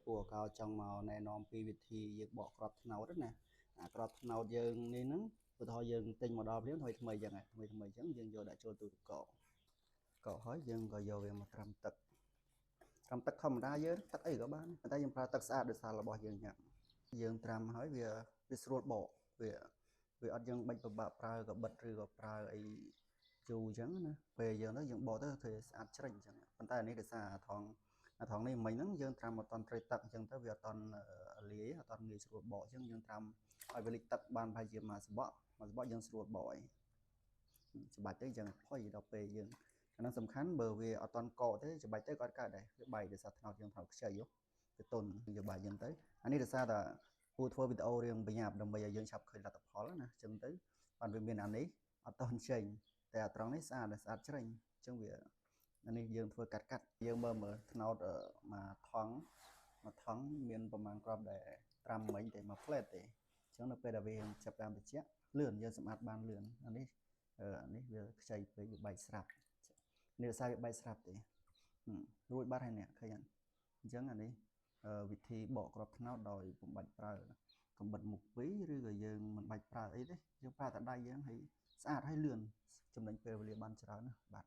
ព្រោះកោចង់មកណែនាំពីវិធីយើងបកក្របត្នោតណាក្របត្នោតយើងនេះហ្នឹងឧទាហរណ៍យើងទិញមកដល់ព្រាមថ្មីថ្មីអញ្ចឹងយើងយកដាក់ចូលទូទឹកកកហើយយើងក៏យកវាមកត្រាំទឹកធម្មតាយើងទឹកអីក៏បានតែយើងប្រើទឹកស្អាតដោយសាររបស់យើងញ៉ាំយើងត្រាំហើយវាស្រួលបកវាអត់យើងបាច់ពិបាកប្រើកាបិតឬក៏ប្រើអីជូរអញ្ចឹងណាពេលយើងទៅយើងបកទៅធ្វើស្អាតច្រេញអញ្ចឹងប៉ុន្តែនេះដោយសារអាថងនេះមិញហ្នឹងយើងត្រាំអត់តន់ត្រីទឹកអញ្ចឹងទៅវាអត់តន់លាយអត់តន់ងាយស្រួលបកអញ្ចឹងយើងត្រាំឲ្យវាលិចទឹកបានប្រហែលជាមួយសបកយើងស្រួលបកអីច្បាច់ទៅអញ្ចឹងផុយដល់ពេលយើងអាហ្នឹងសំខាន់បើវាអត់តន់កកទេច្បាច់ទៅក៏អត់កើតដែរវាបែកដោយសារត្នោតយើងត្រូវខ្ចីវាទន់យើងបែកយើងទៅអានេះដោយសារតែពូធ្វើវីដេអូរៀងបញ្ញាប់ដើម្បីឲ្យយើងឆាប់ឃើញលទ្ធផលណាអញ្ចឹងទៅបានវាមានអានេះអត់តន់ចេញតែអាត្រង់នេះស្អាតច្រេញអញ្ចឹងវាអានេះយើងធ្វើកាត់យើងមើលត្នោតមួយថង់មានប្រមាណគ្រាប់ដែលត្រាំមិញតែមួយផ្លែតទេអញ្ចឹងនៅពេលដែលវាចាប់តាមត្រជាក់លឿនយើងសម្អាតបានលឿនអានេះវាខ្ចីពេកវាបែកស្រាប់នេះដោយសារវាបែកស្រាប់ទេរួចបាត់ហើយអ្នកឃើញអញ្ចឹងអានេះវិធីបកគ្រាប់ត្នោតដោយពុំបាច់ប្រើកំបិតមុខពីរឬក៏យើងមិនបាច់ប្រើអីទេយើងប្រើតែដៃយើងហើយស្អាតហើយលឿនចំណេញពេលវេលាបានច្រើនណាបាទ